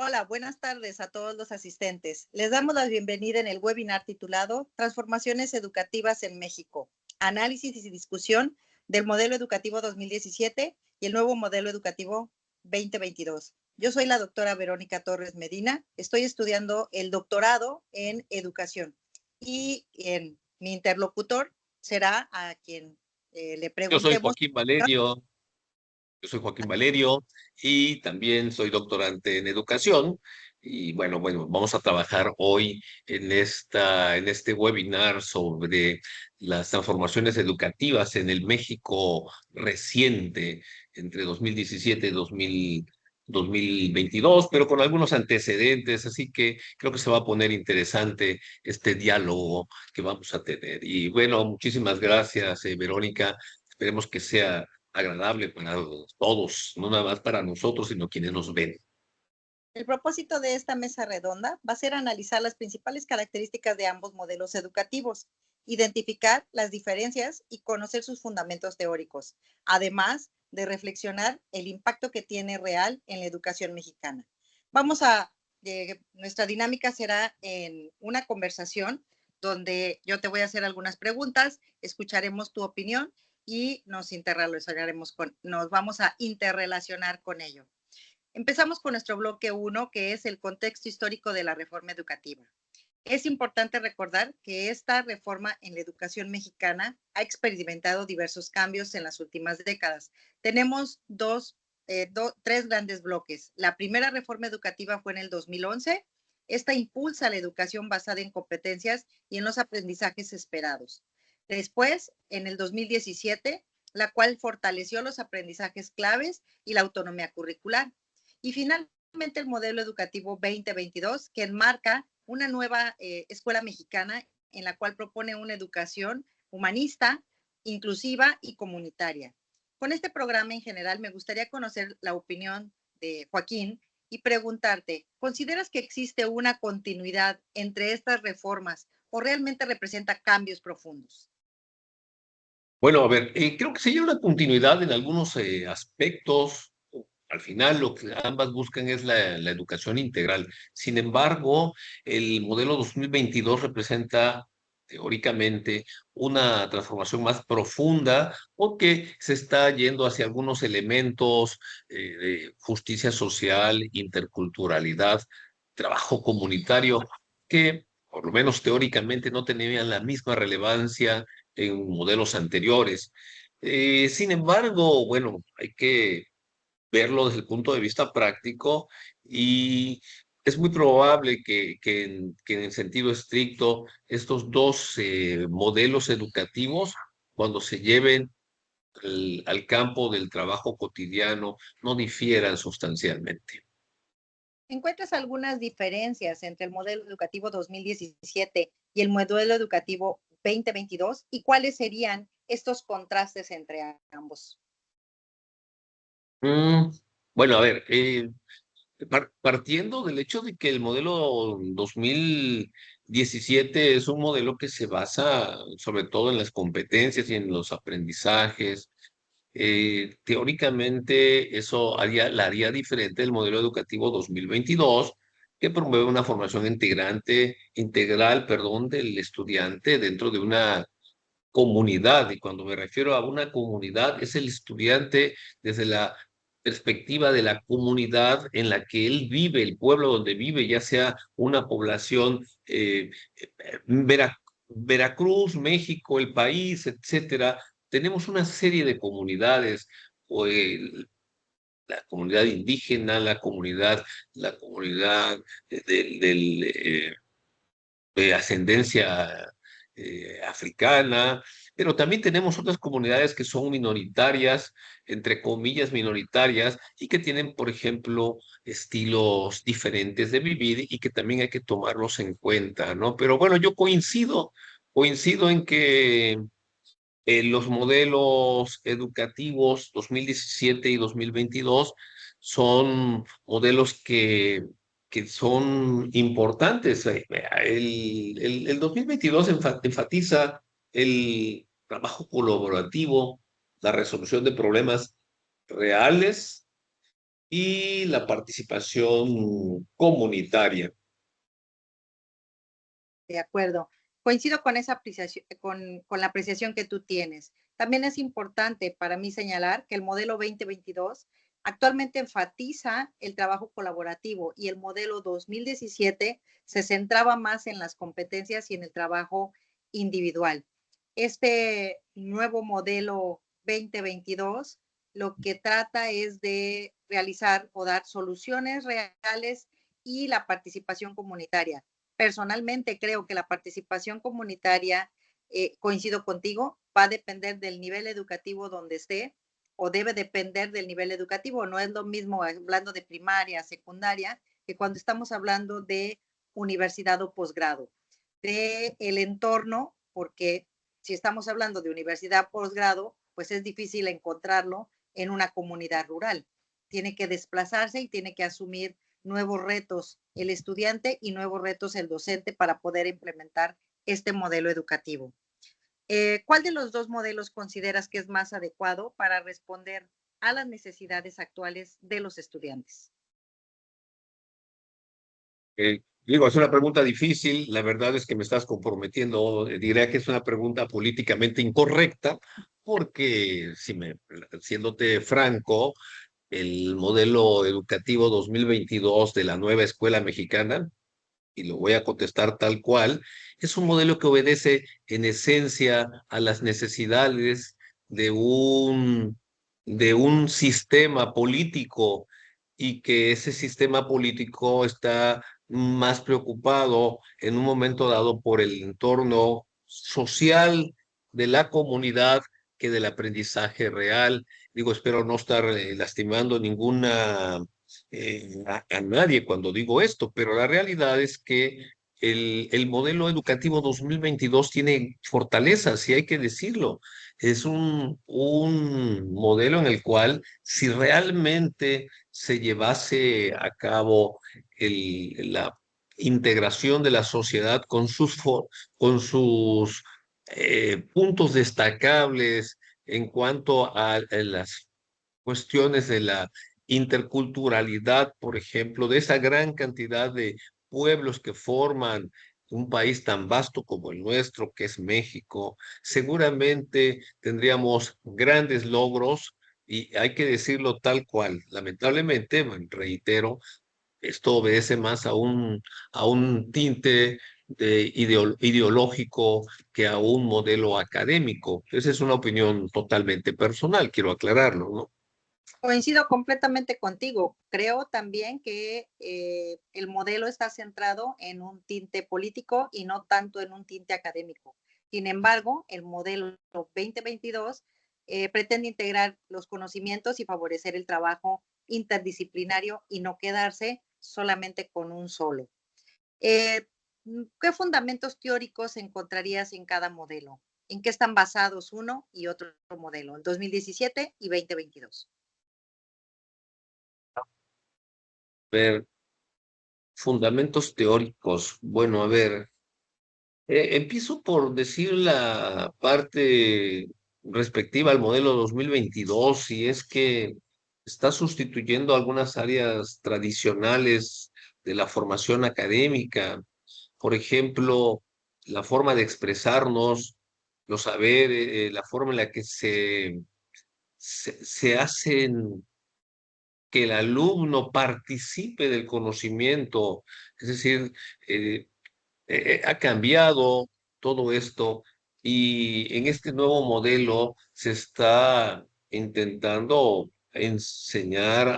Hola, buenas tardes a todos los asistentes. Les damos la bienvenida en el webinar titulado Transformaciones Educativas en México, análisis y discusión del modelo educativo 2017 y el nuevo modelo educativo 2022. Yo soy la doctora Verónica Torres Medina, estoy estudiando el doctorado en educación y mi interlocutor será a quien le Yo soy preguntemos. Joaquín Valerio, yo soy Joaquín Valerio y también soy doctorante en educación. Y bueno, vamos a trabajar hoy en este webinar sobre las transformaciones educativas en el México reciente, entre 2017 y 2022, pero con algunos antecedentes, así que creo que se va a poner interesante este diálogo que vamos a tener. Y bueno, muchísimas gracias, Verónica. Esperemos que sea agradable para todos, no nada más para nosotros, sino quienes nos ven. El propósito de esta mesa redonda va a ser analizar las principales características de ambos modelos educativos, identificar las diferencias y conocer sus fundamentos teóricos, además de reflexionar el impacto que tiene real en la educación mexicana. Nuestra dinámica será en una conversación donde yo te voy a hacer algunas preguntas, escucharemos tu opinión y nos vamos a interrelacionar con ello. Empezamos con nuestro bloque 1, que es el contexto histórico de la reforma educativa. Es importante recordar que esta reforma en la educación mexicana ha experimentado diversos cambios en las últimas décadas. Tenemos tres grandes bloques. La primera reforma educativa fue en el 2011. Esta impulsa la educación basada en competencias y en los aprendizajes esperados. Después, en el 2017, la cual fortaleció los aprendizajes claves y la autonomía curricular. Y finalmente el modelo educativo 2022, que enmarca una nueva escuela mexicana en la cual propone una educación humanista, inclusiva y comunitaria. Con este programa en general me gustaría conocer la opinión de Joaquín y preguntarte, ¿consideras que existe una continuidad entre estas reformas o realmente representa cambios profundos? Bueno, a ver, creo que sí hay una continuidad en algunos aspectos. Al final, lo que ambas buscan es la educación integral. Sin embargo, el modelo 2022 representa teóricamente una transformación más profunda porque se está yendo hacia algunos elementos de justicia social, interculturalidad, trabajo comunitario, que por lo menos teóricamente no tenían la misma relevancia en modelos anteriores. Sin embargo, bueno, hay que verlo desde el punto de vista práctico y es muy probable que en el sentido estricto estos dos modelos educativos, cuando se lleven al campo del trabajo cotidiano, no difieran sustancialmente. ¿Encuentras algunas diferencias entre el modelo educativo 2017 y el modelo educativo 2022? ¿Y cuáles serían estos contrastes entre ambos? Mm, bueno, a ver, partiendo del hecho de que el modelo 2017 es un modelo que se basa sobre todo en las competencias y en los aprendizajes, teóricamente eso la haría diferente del modelo educativo 2022, que promueve una formación integral, perdón, del estudiante dentro de una comunidad. Y cuando me refiero a una comunidad, es el estudiante desde la perspectiva de la comunidad en la que él vive, el pueblo donde vive, ya sea una población, Veracruz, México, el país, etcétera. Tenemos una serie de comunidades, o la comunidad indígena, la comunidad de ascendencia africana, pero también tenemos otras comunidades que son minoritarias, entre comillas minoritarias, y que tienen, por ejemplo, estilos diferentes de vivir y que también hay que tomarlos en cuenta, ¿no? Pero bueno, yo coincido en que los modelos educativos 2017 y 2022 son modelos que son importantes. El 2022 enfatiza el trabajo colaborativo, la resolución de problemas reales y la participación comunitaria. De acuerdo. Coincido con esa apreciación, con la apreciación que tú tienes. También es importante para mí señalar que el modelo 2022 actualmente enfatiza el trabajo colaborativo y el modelo 2017 se centraba más en las competencias y en el trabajo individual. Este nuevo modelo 2022 lo que trata es de realizar o dar soluciones reales y la participación comunitaria. Personalmente creo que la participación comunitaria, coincido contigo, va a depender del nivel educativo donde esté o debe depender del nivel educativo. No es lo mismo hablando de primaria, secundaria, que cuando estamos hablando de universidad o posgrado. De el entorno, porque si estamos hablando de universidad o posgrado, pues es difícil encontrarlo en una comunidad rural. Tiene que desplazarse y tiene que asumir nuevos retos el estudiante y nuevos retos el docente para poder implementar este modelo educativo. ¿Cuál de los dos modelos consideras que es más adecuado para responder a las necesidades actuales de los estudiantes? Digo, es una pregunta difícil, la verdad es que me estás comprometiendo, diré que es una pregunta políticamente incorrecta, porque siéndote franco, el modelo educativo 2022 de la nueva escuela mexicana, y lo voy a contestar tal cual, es un modelo que obedece en esencia a las necesidades de de un sistema político y que ese sistema político está más preocupado en un momento dado por el entorno social de la comunidad que del aprendizaje real. Digo, espero no estar lastimando a nadie cuando digo esto, pero la realidad es que el modelo educativo 2022 tiene fortalezas, y hay que decirlo. Es un modelo en el cual, si realmente se llevase a cabo la integración de la sociedad con sus puntos destacables en cuanto a las cuestiones de la interculturalidad, por ejemplo, de esa gran cantidad de pueblos que forman un país tan vasto como el nuestro, que es México, seguramente tendríamos grandes logros y hay que decirlo tal cual. Lamentablemente, bueno, reitero, esto obedece más a un tinte ideológico que a un modelo académico. Esa es una opinión totalmente personal, quiero aclararlo, ¿no? Coincido completamente contigo. Creo también que el modelo está centrado en un tinte político y no tanto en un tinte académico. Sin embargo, el modelo 2022 pretende integrar los conocimientos y favorecer el trabajo interdisciplinario y no quedarse solamente con un solo. Eh, ¿Qué fundamentos teóricos encontrarías en cada modelo? ¿En qué están basados uno y otro modelo? En 2017 y 2022. Ver, fundamentos teóricos. Bueno, a ver, empiezo por decir la parte respectiva al modelo 2022, y es que está sustituyendo algunas áreas tradicionales de la formación académica. Por ejemplo, la forma de expresarnos, los saberes, la forma en la que se hacen que el alumno participe del conocimiento. Es decir, eh, ha cambiado todo esto, y en este nuevo modelo se está intentando enseñar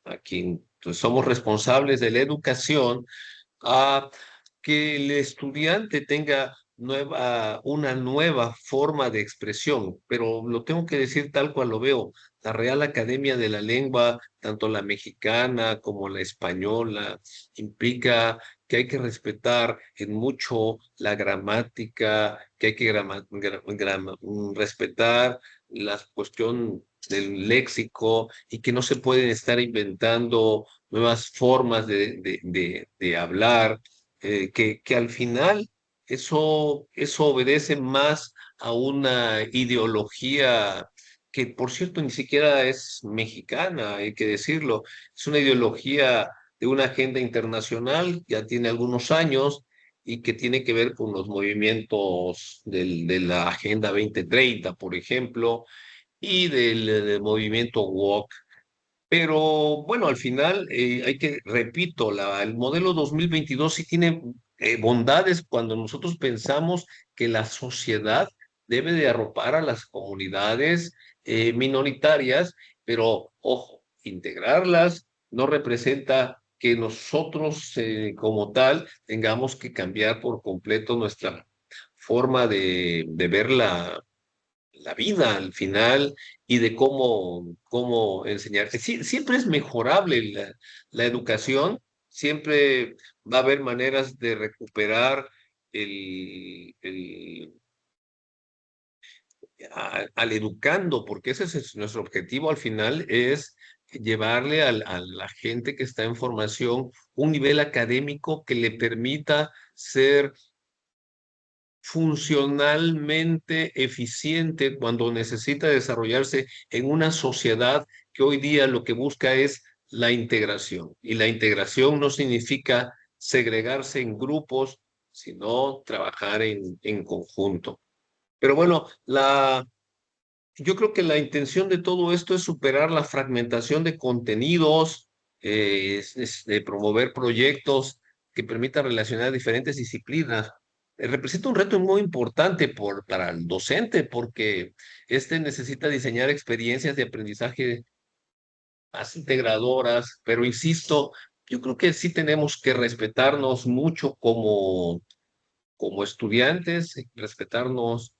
a quien pues, somos responsables de la educación, a que el estudiante tenga una nueva forma de expresión, pero lo tengo que decir tal cual lo veo. La Real Academia de la Lengua, tanto la mexicana como la española, implica que hay que respetar en mucho la gramática, que hay que respetar la cuestión del léxico, y que no se pueden estar inventando nuevas formas de hablar, que al final eso obedece más a una ideología que por cierto ni siquiera es mexicana, hay que decirlo, es una ideología de una agenda internacional, ya tiene algunos años y que tiene que ver con los movimientos de la Agenda 2030, por ejemplo, y del movimiento woke. Pero bueno, al final hay que, repito, el modelo 2022 sí tiene bondades cuando nosotros pensamos que la sociedad debe de arropar a las comunidades minoritarias, pero ojo, integrarlas no representa que nosotros como tal tengamos que cambiar por completo nuestra forma de ver la vida al final y de cómo enseñar. Siempre es mejorable la educación, siempre va a haber maneras de recuperar el al educando, porque ese es nuestro objetivo al final, es llevarle a la gente que está en formación un nivel académico que le permita ser funcionalmente eficiente cuando necesita desarrollarse en una sociedad que hoy día lo que busca es la integración. Y la integración no significa segregarse en grupos, sino trabajar en conjunto. Pero bueno, yo creo que la intención de todo esto es superar la fragmentación de contenidos, es de promover proyectos que permitan relacionar diferentes disciplinas. Representa un reto muy importante para el docente porque este necesita diseñar experiencias de aprendizaje más integradoras, pero insisto, yo creo que sí tenemos que respetarnos mucho como estudiantes, respetarnos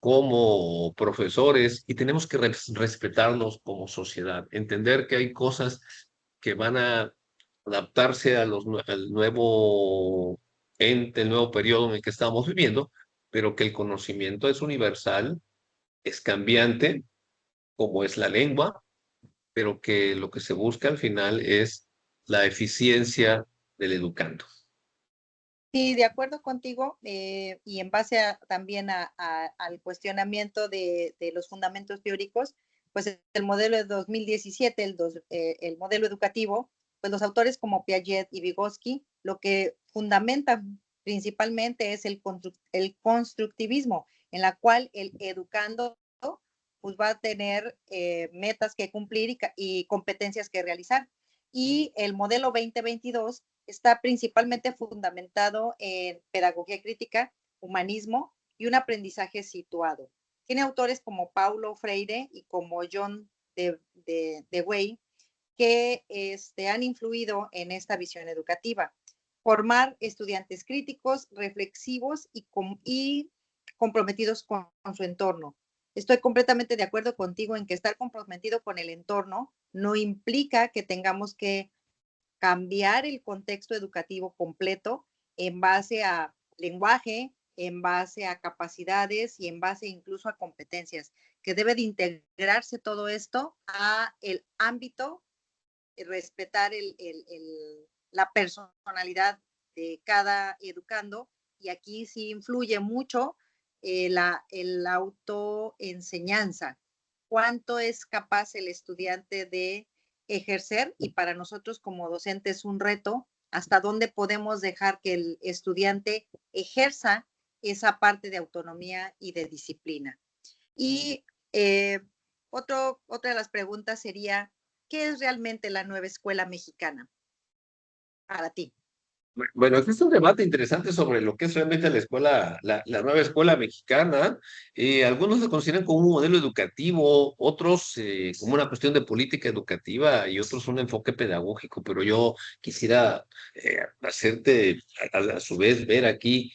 como profesores y tenemos que respetarnos como sociedad, entender que hay cosas que van a adaptarse al nuevo ente, el nuevo periodo en el que estamos viviendo, pero que el conocimiento es universal, es cambiante, como es la lengua, pero que lo que se busca al final es la eficiencia del educando. Sí, de acuerdo contigo, y en base también al cuestionamiento de los fundamentos teóricos, pues el modelo de 2017, el modelo educativo, pues los autores como Piaget y Vygotsky, lo que fundamentan principalmente es el constructivismo, en la cual el educando pues va a tener metas que cumplir y competencias que realizar. Y el modelo 2022 está principalmente fundamentado en pedagogía crítica, humanismo y un aprendizaje situado. Tiene autores como Paulo Freire y como John Dewey que han influido en esta visión educativa. Formar estudiantes críticos, reflexivos y comprometidos con su entorno. Estoy completamente de acuerdo contigo en que estar comprometido con el entorno no implica que tengamos que cambiar el contexto educativo completo en base a lenguaje, en base a capacidades y en base incluso a competencias, que debe de integrarse todo esto a el ámbito, respetar la personalidad de cada educando y aquí sí influye mucho el autoenseñanza, cuánto es capaz el estudiante de ejercer y para nosotros como docentes es un reto hasta dónde podemos dejar que el estudiante ejerza esa parte de autonomía y de disciplina. Y otra de las preguntas sería, ¿qué es realmente la nueva escuela mexicana para ti? Bueno, este es un debate interesante sobre lo que es realmente la escuela, la nueva escuela mexicana. Algunos lo consideran como un modelo educativo, otros como una cuestión de política educativa y otros un enfoque pedagógico, pero yo quisiera hacerte a su vez ver aquí,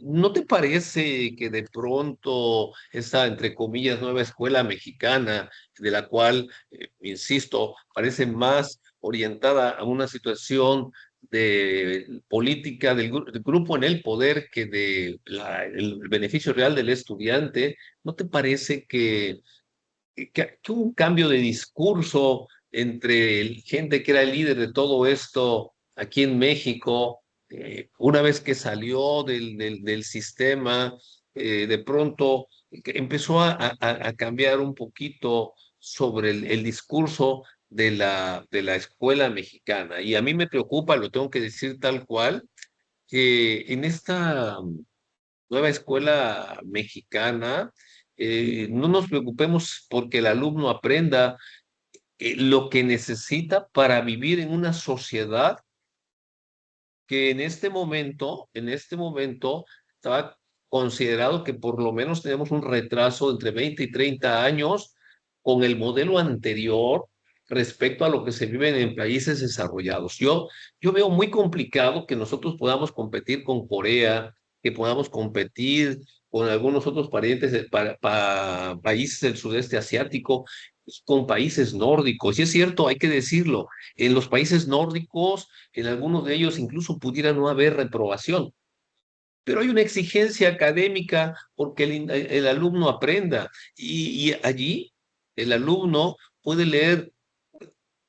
¿no te parece que de pronto esa, entre comillas, nueva escuela mexicana, de la cual, insisto, parece más orientada a una situación de política del grupo en el poder que el beneficio real del estudiante, ¿no te parece que hubo un cambio de discurso entre gente que era el líder de todo esto aquí en México, una vez que salió del sistema, de pronto que empezó a cambiar un poquito sobre el discurso de la escuela mexicana. Y a mí me preocupa, lo tengo que decir tal cual, que en esta nueva escuela mexicana no nos preocupemos porque el alumno aprenda lo que necesita para vivir en una sociedad que en este momento, estaba considerado que por lo menos tenemos un retraso entre 20 y 30 años con el modelo anterior respecto a lo que se vive en países desarrollados. Yo veo muy complicado que nosotros podamos competir con Corea, que podamos competir con algunos otros parientes países del sudeste asiático, con países nórdicos. Y es cierto, hay que decirlo, en los países nórdicos en algunos de ellos incluso pudiera no haber reprobación, pero hay una exigencia académica porque el alumno aprenda y allí el alumno puede leer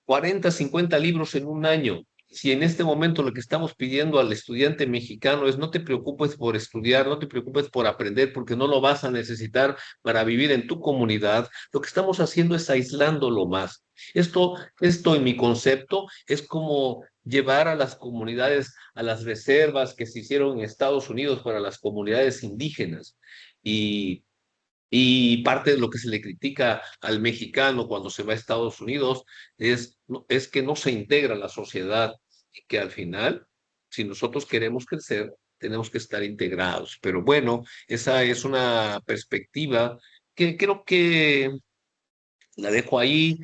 40, 50 libros en un año. Si en este momento lo que estamos pidiendo al estudiante mexicano es no te preocupes por estudiar, no te preocupes por aprender, porque no lo vas a necesitar para vivir en tu comunidad, lo que estamos haciendo es aislándolo más. Esto en mi concepto es como llevar a las comunidades a las reservas que se hicieron en Estados Unidos para las comunidades indígenas. Y y parte de lo que se le critica al mexicano cuando se va a Estados Unidos es que no se integra a la sociedad y que al final, si nosotros queremos crecer, tenemos que estar integrados. Pero bueno, esa es una perspectiva que creo que la dejo ahí.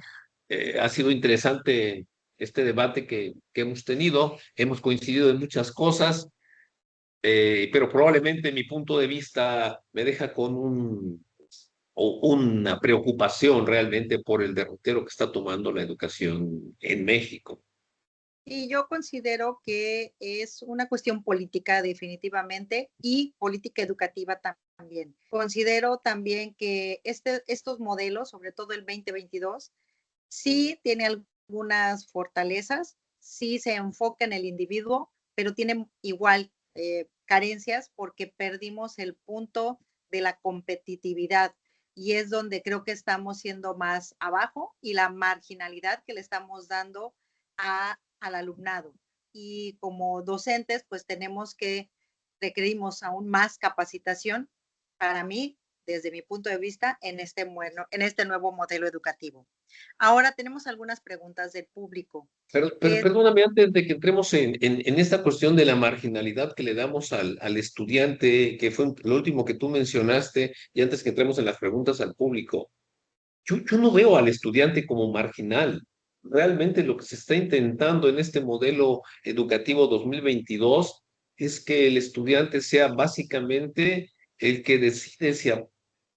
Ha sido interesante este debate que hemos tenido. Hemos coincidido en muchas cosas, pero probablemente mi punto de vista me deja con una preocupación realmente por el derrotero que está tomando la educación en México. Y yo considero que es una cuestión política definitivamente y política educativa también. Considero también que estos modelos, sobre todo el 2022, sí tiene algunas fortalezas, sí se enfoca en el individuo, pero tiene igual carencias porque perdimos el punto de la competitividad y es donde creo que estamos siendo más abajo y la marginalidad que le estamos dando al alumnado. Y como docentes, pues tenemos que requerimos aún más capacitación para mí, desde mi punto de vista, en este nuevo modelo educativo. Ahora tenemos algunas preguntas del público. Pero perdóname, antes de que entremos en esta cuestión de la marginalidad que le damos al estudiante, que fue lo último que tú mencionaste, y antes que entremos en las preguntas al público, yo no veo al estudiante como marginal. Realmente lo que se está intentando en este modelo educativo 2022 es que el estudiante sea básicamente el que decide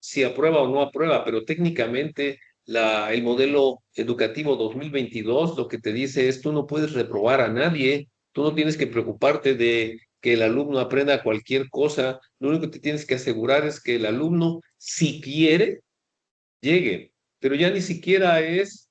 si aprueba o no aprueba, pero técnicamente el modelo educativo 2022 lo que te dice es tú no puedes reprobar a nadie, tú no tienes que preocuparte de que el alumno aprenda cualquier cosa, lo único que te tienes que asegurar es que el alumno, si quiere, llegue, pero ya ni siquiera es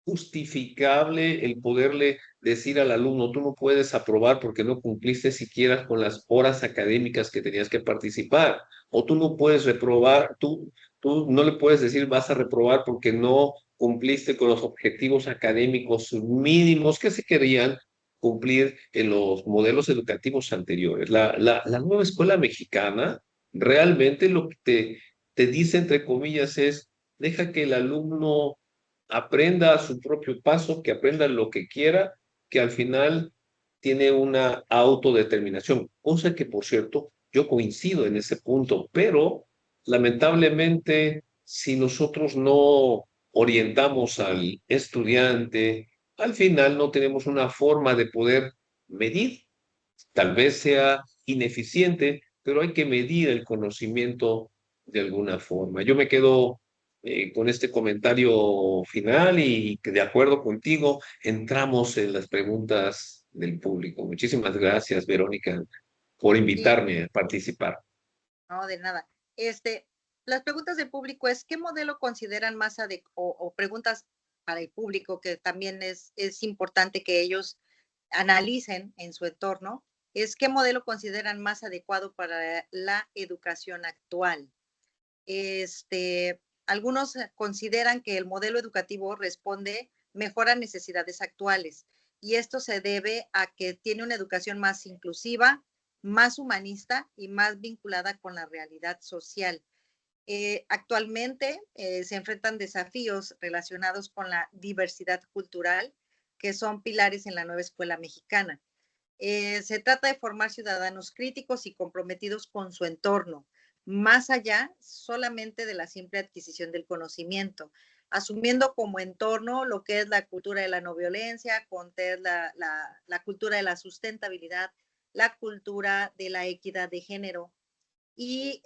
justificable el poderle decir al alumno, tú no puedes aprobar porque no cumpliste siquiera con las horas académicas que tenías que participar, o tú no puedes reprobar, tú no le puedes decir vas a reprobar porque no cumpliste con los objetivos académicos mínimos que se querían cumplir en los modelos educativos anteriores. La nueva escuela mexicana realmente lo que te dice, entre comillas, es deja que el alumno aprenda a su propio paso, que aprenda lo que quiera, que al final tiene una autodeterminación, cosa que, por cierto, yo coincido en ese punto, pero lamentablemente, si nosotros no orientamos al estudiante, al final no tenemos una forma de poder medir. Tal vez sea ineficiente, pero hay que medir el conocimiento de alguna forma. Yo me quedo con este comentario final y que de acuerdo contigo entramos en las preguntas del público. Muchísimas gracias, Verónica, por Sí, invitarme a participar. no, de nada. Las preguntas del público es, ¿qué modelo consideran más o preguntas para el público que también es importante que ellos analicen en su entorno? Es qué modelo consideran más adecuado para la educación actual. Algunos consideran que el modelo educativo responde mejor a necesidades actuales y esto se debe a que tiene una educación más inclusiva, más humanista y más vinculada con la realidad social. Actualmente se enfrentan desafíos relacionados con la diversidad cultural, que son pilares en la nueva escuela mexicana. Se trata de formar ciudadanos críticos y comprometidos con su entorno, más allá solamente de la simple adquisición del conocimiento, asumiendo como entorno lo que es la cultura de la no violencia, con la cultura de la sustentabilidad, la cultura de la equidad de género, y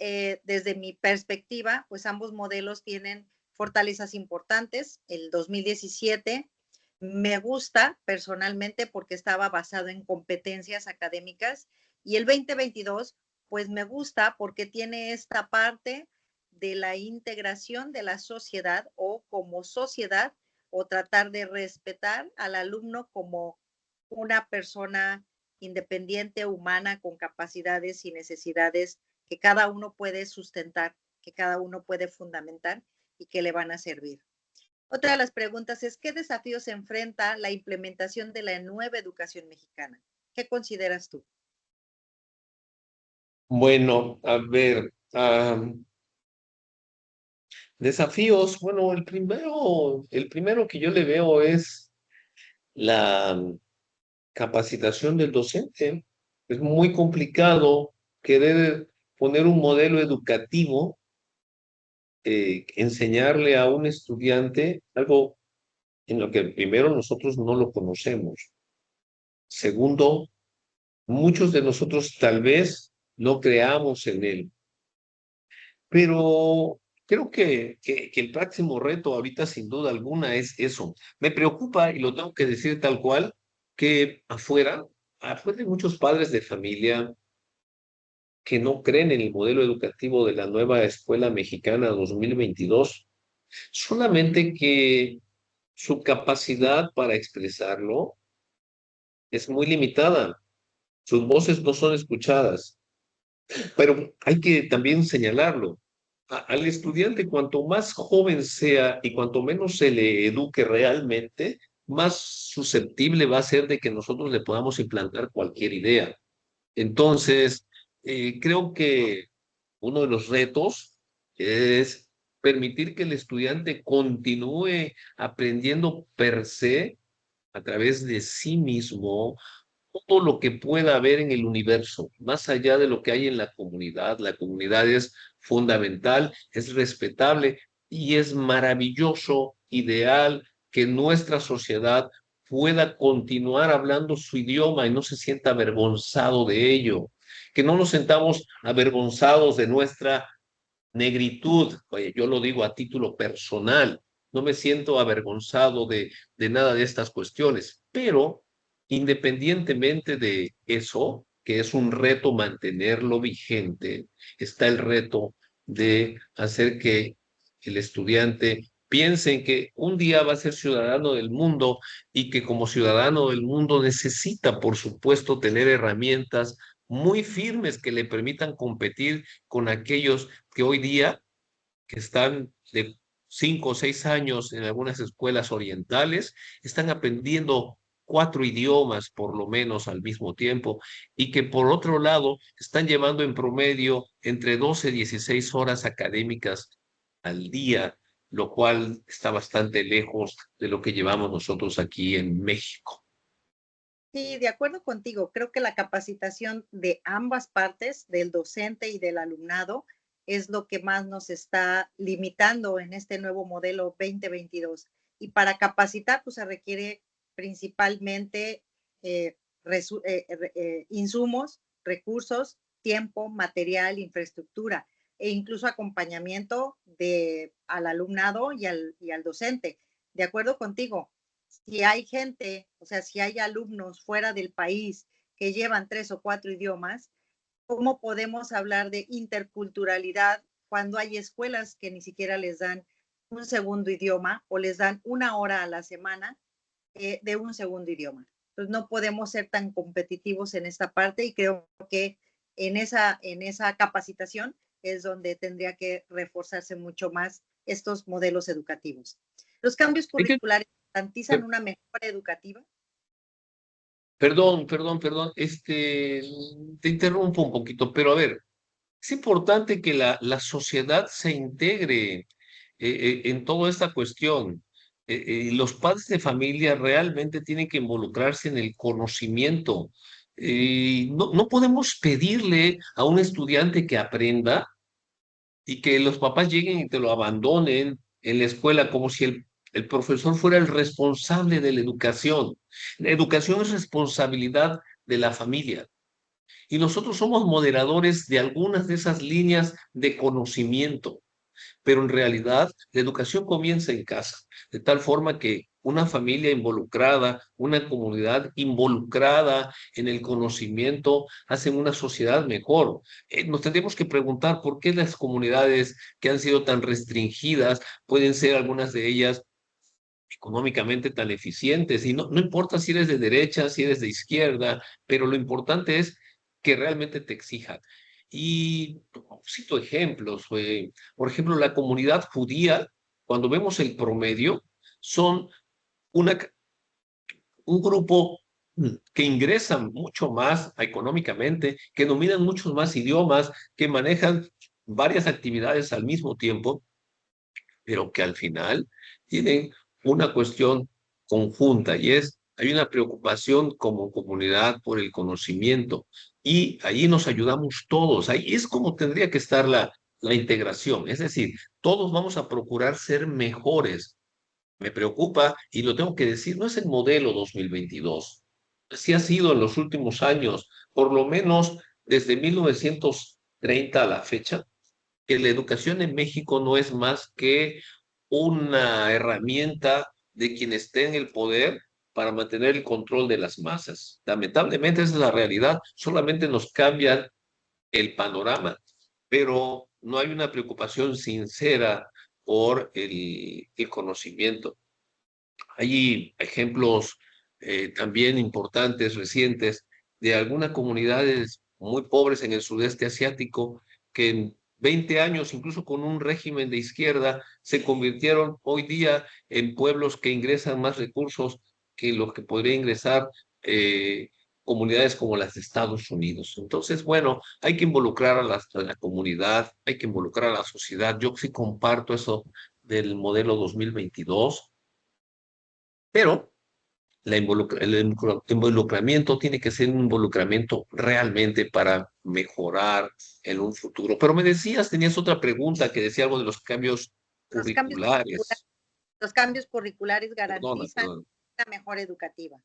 desde mi perspectiva, pues ambos modelos tienen fortalezas importantes. El 2017 me gusta personalmente porque estaba basado en competencias académicas y el 2022 pues me gusta porque tiene esta parte de la integración de la sociedad o como sociedad o tratar de respetar al alumno como una persona independiente, humana, con capacidades y necesidades que cada uno puede sustentar, que cada uno puede fundamentar y que le van a servir. Otra de las preguntas es, ¿qué desafíos enfrenta la implementación de la nueva educación mexicana? ¿Qué consideras tú? Bueno, a ver, desafíos. Bueno, el primero que yo le veo es la capacitación del docente. Es muy complicado querer poner un modelo educativo, enseñarle a un estudiante algo en lo que primero nosotros no lo conocemos. Segundo, muchos de nosotros tal vez no creamos en él, pero creo que el próximo reto ahorita sin duda alguna es eso. Me preocupa, y lo tengo que decir tal cual, que afuera hay muchos padres de familia que no creen en el modelo educativo de la nueva Escuela Mexicana 2022, solamente que su capacidad para expresarlo es muy limitada. Sus voces no son escuchadas, pero hay que también señalarlo. Al estudiante, cuanto más joven sea y cuanto menos se le eduque realmente, más susceptible va a ser de que nosotros le podamos implantar cualquier idea. Entonces, creo que uno de los retos es permitir que el estudiante continúe aprendiendo per se a través de sí mismo todo lo que pueda haber en el universo, más allá de lo que hay en la comunidad. La comunidad es fundamental, es respetable y es maravilloso, ideal que nuestra sociedad pueda continuar hablando su idioma y no se sienta avergonzado de ello, que no nos sentamos avergonzados de nuestra negritud. Oye, yo lo digo a título personal, no me siento avergonzado de nada de estas cuestiones, pero independientemente de eso, que es un reto mantenerlo vigente, está el reto de hacer que el estudiante piense en que un día va a ser ciudadano del mundo y que como ciudadano del mundo necesita, por supuesto, tener herramientas muy firmes que le permitan competir con aquellos que hoy día, que están de 5 o 6 años en algunas escuelas orientales, están aprendiendo 4 idiomas por lo menos al mismo tiempo y que por otro lado están llevando en promedio entre 12 y 16 horas académicas al día, lo cual está bastante lejos de lo que llevamos nosotros aquí en México. Sí, de acuerdo contigo. Creo que la capacitación de ambas partes, del docente y del alumnado, es lo que más nos está limitando en este nuevo modelo 2022. Y para capacitar, pues se requiere principalmente eh, insumos, recursos, tiempo, material, infraestructura e incluso acompañamiento al alumnado y al docente. De acuerdo contigo, si hay gente, o sea, si hay alumnos fuera del país que llevan 3 o 4 idiomas, ¿cómo podemos hablar de interculturalidad cuando hay escuelas que ni siquiera les dan un segundo idioma o les dan 1 hora a la semana de un segundo idioma? Entonces no podemos ser tan competitivos en esta parte y creo que en esa capacitación es donde tendría que reforzarse mucho más estos modelos educativos. ¿Los cambios Hay que, curriculares garantizan una mejora educativa? perdón, te interrumpo un poquito, pero a ver, es importante que la sociedad se integre en toda esta cuestión. Los padres de familia realmente tienen que involucrarse en el conocimiento. No podemos pedirle a un estudiante que aprenda y que los papás lleguen y te lo abandonen en la escuela como si el profesor fuera el responsable de la educación. La educación es responsabilidad de la familia. Y nosotros somos moderadores de algunas de esas líneas de conocimiento, pero en realidad la educación comienza en casa, de tal forma que una familia involucrada, una comunidad involucrada en el conocimiento hacen una sociedad mejor. Nos tendríamos que preguntar por qué las comunidades que han sido tan restringidas pueden ser algunas de ellas económicamente tan eficientes. Y no importa si eres de derecha, si eres de izquierda, pero lo importante es que realmente te exijan. Y cito ejemplos. Por ejemplo, la comunidad judía, cuando vemos el promedio, son una, un grupo que ingresan mucho más económicamente, que dominan muchos más idiomas, que manejan varias actividades al mismo tiempo, pero que al final tienen una cuestión conjunta y es, hay una preocupación como comunidad por el conocimiento y ahí nos ayudamos todos, ahí es como tendría que estar la integración, es decir, todos vamos a procurar ser mejores. Me preocupa, y lo tengo que decir, no es el modelo 2022, sí ha sido en los últimos años, por lo menos desde 1930 a la fecha, que la educación en México no es más que una herramienta de quien esté en el poder para mantener el control de las masas. Lamentablemente esa es la realidad, solamente nos cambian el panorama, pero no hay una preocupación sincera por el conocimiento. Hay ejemplos también importantes, recientes, de algunas comunidades muy pobres en el sudeste asiático que en 20 años, incluso con un régimen de izquierda, se convirtieron hoy día en pueblos que ingresan más recursos que los que podría ingresar comunidades como las de Estados Unidos. Entonces, bueno, hay que involucrar a la comunidad, hay que involucrar a la sociedad. Yo sí comparto eso del modelo 2022, pero el involucramiento tiene que ser un involucramiento realmente para mejorar en un futuro. Pero me decías, tenías otra pregunta que decía algo de los cambios Los cambios curriculares, curriculares. los cambios curriculares Perdona, garantizan perdona. una mejora educativa.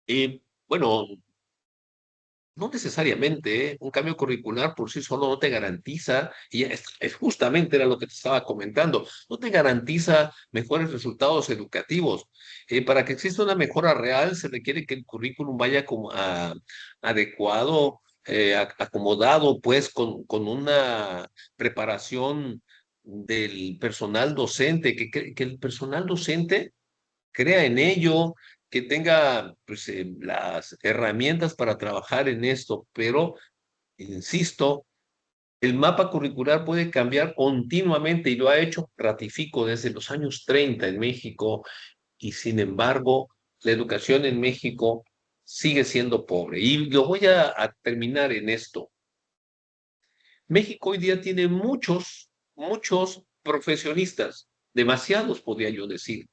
Y bueno, no necesariamente, ¿eh? Un cambio curricular por sí solo no te garantiza, y es justamente era lo que te estaba comentando, no te garantiza mejores resultados educativos. Para que exista una mejora real, se requiere que el currículum vaya como adecuado, acomodado, pues, con una preparación del personal docente, que el personal docente crea en ello, que tenga pues, las herramientas para trabajar en esto, pero, insisto, el mapa curricular puede cambiar continuamente y lo ha hecho, ratifico, desde los años 30 en México y sin embargo, la educación en México sigue siendo pobre. Y lo voy a terminar en esto. México hoy día tiene muchos profesionistas, demasiados podría yo decir.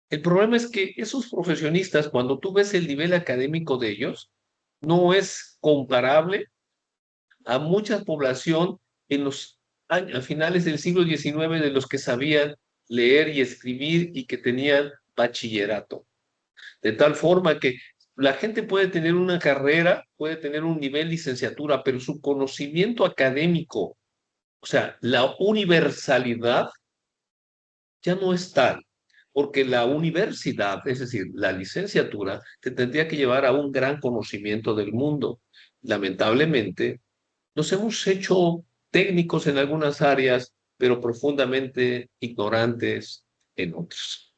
El problema es que esos profesionistas, cuando tú ves el nivel académico de ellos, no es comparable a mucha población en los años, a finales del siglo XIX de los que sabían leer y escribir y que tenían bachillerato. De tal forma que la gente puede tener una carrera, puede tener un nivel licenciatura, pero su conocimiento académico, o sea, la universalidad ya no es tal, porque la universidad, es decir, la licenciatura, te tendría que llevar a un gran conocimiento del mundo. Lamentablemente, nos hemos hecho técnicos en algunas áreas, pero profundamente ignorantes en otras.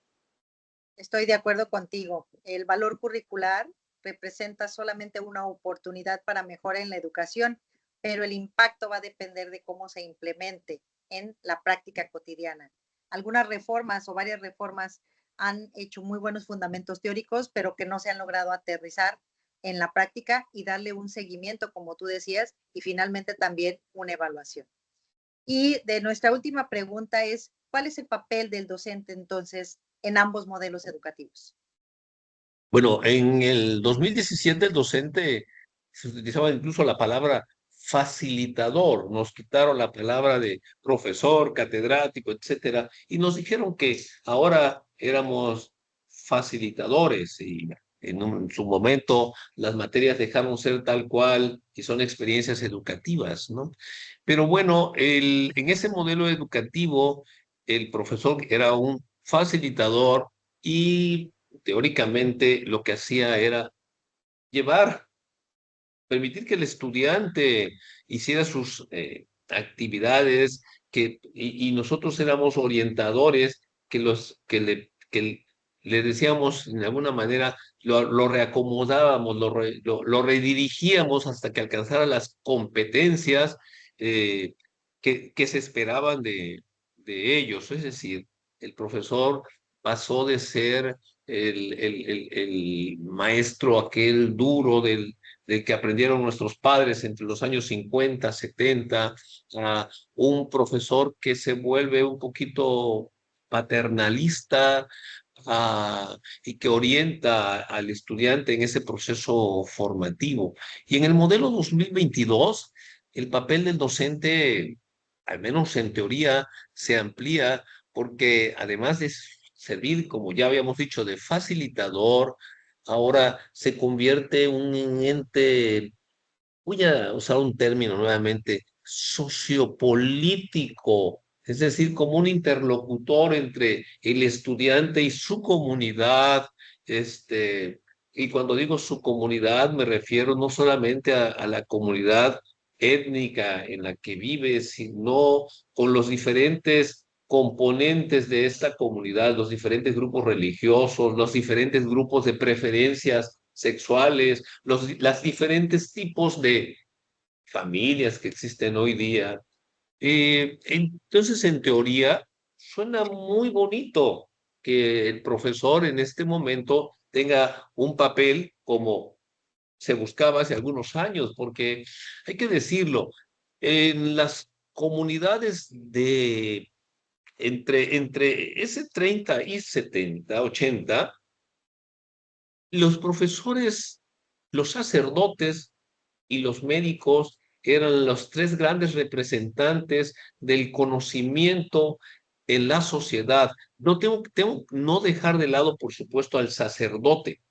Estoy de acuerdo contigo. El valor curricular representa solamente una oportunidad para mejorar en la educación, pero el impacto va a depender de cómo se implemente en la práctica cotidiana. Algunas reformas o varias reformas han hecho muy buenos fundamentos teóricos, pero que no se han logrado aterrizar en la práctica y darle un seguimiento, como tú decías, y finalmente también una evaluación. Y de nuestra última pregunta es, ¿cuál es el papel del docente entonces en ambos modelos educativos? Bueno, en el 2017 el docente se utilizaba incluso la palabra facilitador, nos quitaron la palabra de profesor, catedrático, etcétera, y nos dijeron que ahora éramos facilitadores y en su momento las materias dejaron ser tal cual y son experiencias educativas, ¿no? Pero bueno, en ese modelo educativo el profesor era un facilitador y teóricamente lo que hacía era llevar, permitir que el estudiante hiciera sus actividades, y nosotros éramos orientadores que le decíamos de alguna manera, lo reacomodábamos, lo redirigíamos hasta que alcanzara las competencias eh, que se esperaban de ellos. Es decir, el profesor pasó de ser el maestro aquel duro del que aprendieron nuestros padres entre los años 50, 70, a un profesor que se vuelve un poquito paternalista, y que orienta al estudiante en ese proceso formativo. Y en el modelo 2022, el papel del docente, al menos en teoría, se amplía porque además de servir, como ya habíamos dicho, de facilitador, ahora se convierte en un ente, voy a usar un término nuevamente, sociopolítico, es decir, como un interlocutor entre el estudiante y su comunidad, y cuando digo su comunidad me refiero no solamente a la comunidad étnica en la que vive, sino con los diferentes componentes de esta comunidad, los diferentes grupos religiosos, los diferentes grupos de preferencias sexuales, las diferentes tipos de familias que existen hoy día. Entonces, en teoría, suena muy bonito que el profesor en este momento tenga un papel como se buscaba hace algunos años, porque hay que decirlo, en las comunidades de entre ese 30 y 70, 80, los profesores, los sacerdotes y los médicos eran los tres grandes representantes del conocimiento en la sociedad. No tengo no dejar de lado, por supuesto, al sacerdote.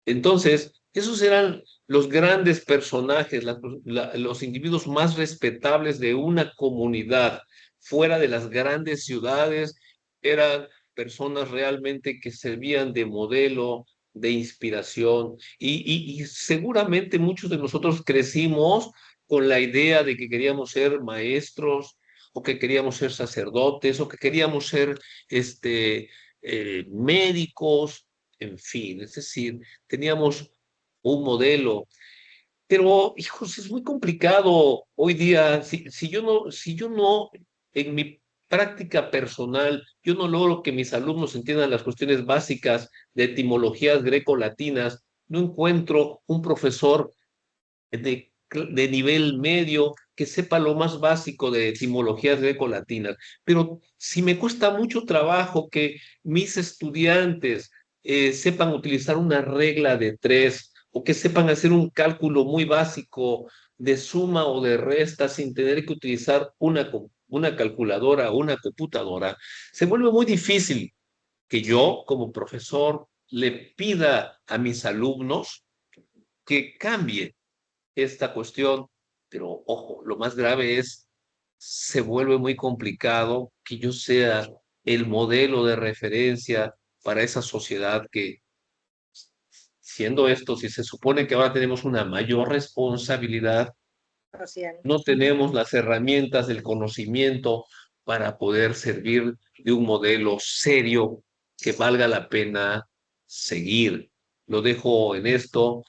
Entonces, esos eran los grandes personajes, los individuos más respetables de una comunidad fuera de las grandes ciudades. Eran personas realmente que servían de modelo, de inspiración, y seguramente muchos de nosotros crecimos con la idea de que queríamos ser maestros o que queríamos ser sacerdotes o que queríamos ser médicos, en fin, es decir, teníamos un modelo, pero hijos, es muy complicado hoy día. Si yo no, en mi práctica personal, yo no logro que mis alumnos entiendan las cuestiones básicas de etimologías greco-latinas, no encuentro un profesor de nivel medio que sepa lo más básico de etimologías grecolatinas. Pero si me cuesta mucho trabajo que mis estudiantes sepan utilizar una regla de tres o que sepan hacer un cálculo muy básico de suma o de resta sin tener que utilizar una calculadora o una computadora, se vuelve muy difícil que yo, como profesor, le pida a mis alumnos que cambien esta cuestión, pero ojo, lo más grave es, se vuelve muy complicado que yo sea el modelo de referencia para esa sociedad que, siendo esto, si se supone que ahora tenemos una mayor responsabilidad, Social. no tenemos las herramientas del conocimiento para poder servir de un modelo serio que valga la pena seguir. Lo dejo en esto.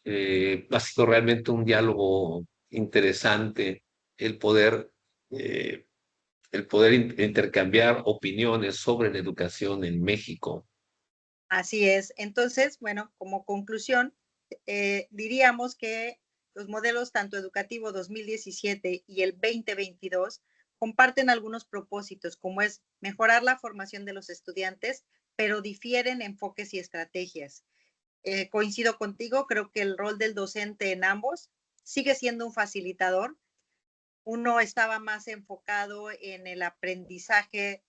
Ha sido realmente un diálogo interesante el poder, eh, intercambiar opiniones sobre la educación en México. Así es. Entonces, bueno, como conclusión, diríamos que los modelos tanto educativo 2017 y el 2022 comparten algunos propósitos, como es mejorar la formación de los estudiantes, pero difieren enfoques y estrategias. Coincido contigo, creo que el rol del docente en ambos sigue siendo un facilitador. Uno estaba más enfocado en el aprendizaje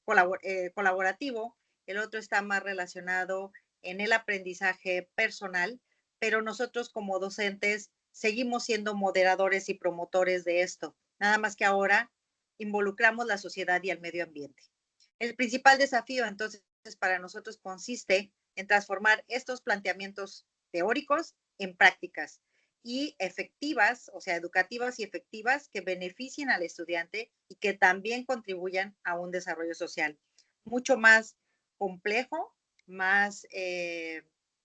colaborativo, el otro está más relacionado en el aprendizaje personal, pero nosotros como docentes seguimos siendo moderadores y promotores de esto, nada más que ahora involucramos la sociedad y el medio ambiente. El principal desafío entonces para nosotros consiste en transformar estos planteamientos teóricos en prácticas y efectivas, o sea, educativas y efectivas que beneficien al estudiante y que también contribuyan a un desarrollo social mucho más complejo, más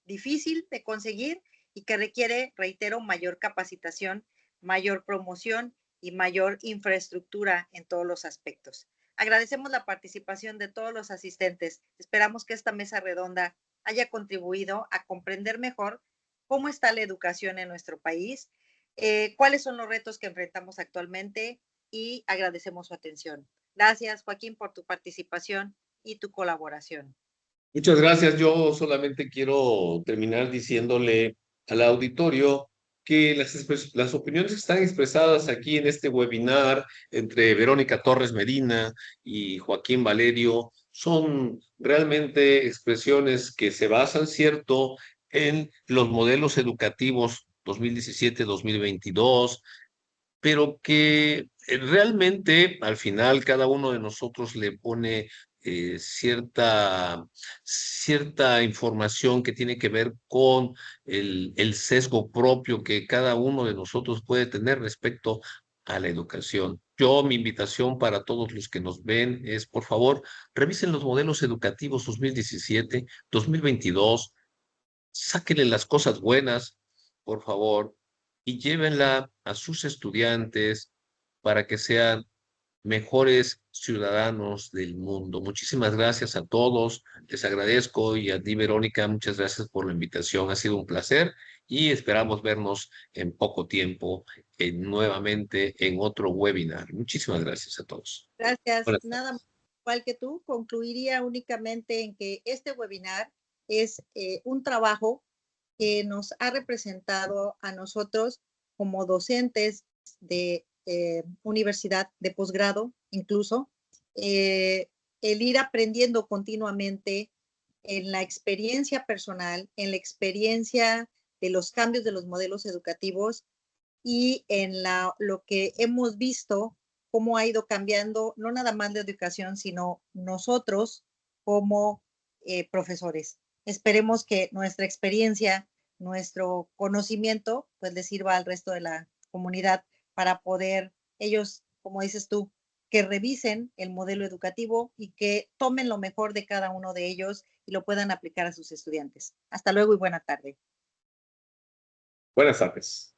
difícil de conseguir y que requiere, reitero, mayor capacitación, mayor promoción y mayor infraestructura en todos los aspectos. Agradecemos la participación de todos los asistentes. Esperamos que esta mesa redonda haya contribuido a comprender mejor cómo está la educación en nuestro país, cuáles son los retos que enfrentamos actualmente y agradecemos su atención. Gracias, Joaquín, por tu participación y tu colaboración. Muchas gracias. Yo solamente quiero terminar diciéndole al auditorio que las opiniones que están expresadas aquí en este webinar entre Verónica Torres Medina y Joaquín Valerio son realmente expresiones que se basan, cierto, en los modelos educativos 2017-2022, pero que realmente al final cada uno de nosotros le pone cierta información que tiene que ver con el sesgo propio que cada uno de nosotros puede tener respecto a la educación. Mi invitación para todos los que nos ven es, por favor, revisen los modelos educativos 2017, 2022, sáquenle las cosas buenas, por favor, y llévenla a sus estudiantes para que sean mejores ciudadanos del mundo. Muchísimas gracias a todos, les agradezco y a ti, Verónica, muchas gracias por la invitación, ha sido un placer y esperamos vernos en poco tiempo nuevamente en otro webinar. Muchísimas gracias a todos. Gracias. Buenas Nada más, tardes. igual que tú, concluiría únicamente en que este webinar es un trabajo que nos ha representado a nosotros como docentes de universidad, de posgrado incluso, el ir aprendiendo continuamente en la experiencia personal, en la experiencia de los cambios de los modelos educativos y en lo que hemos visto, cómo ha ido cambiando, no nada más la educación, sino nosotros como profesores. Esperemos que nuestra experiencia, nuestro conocimiento, pues les sirva al resto de la comunidad para poder ellos, como dices tú, que revisen el modelo educativo y que tomen lo mejor de cada uno de ellos y lo puedan aplicar a sus estudiantes. Hasta luego y buena tarde. Buenas tardes.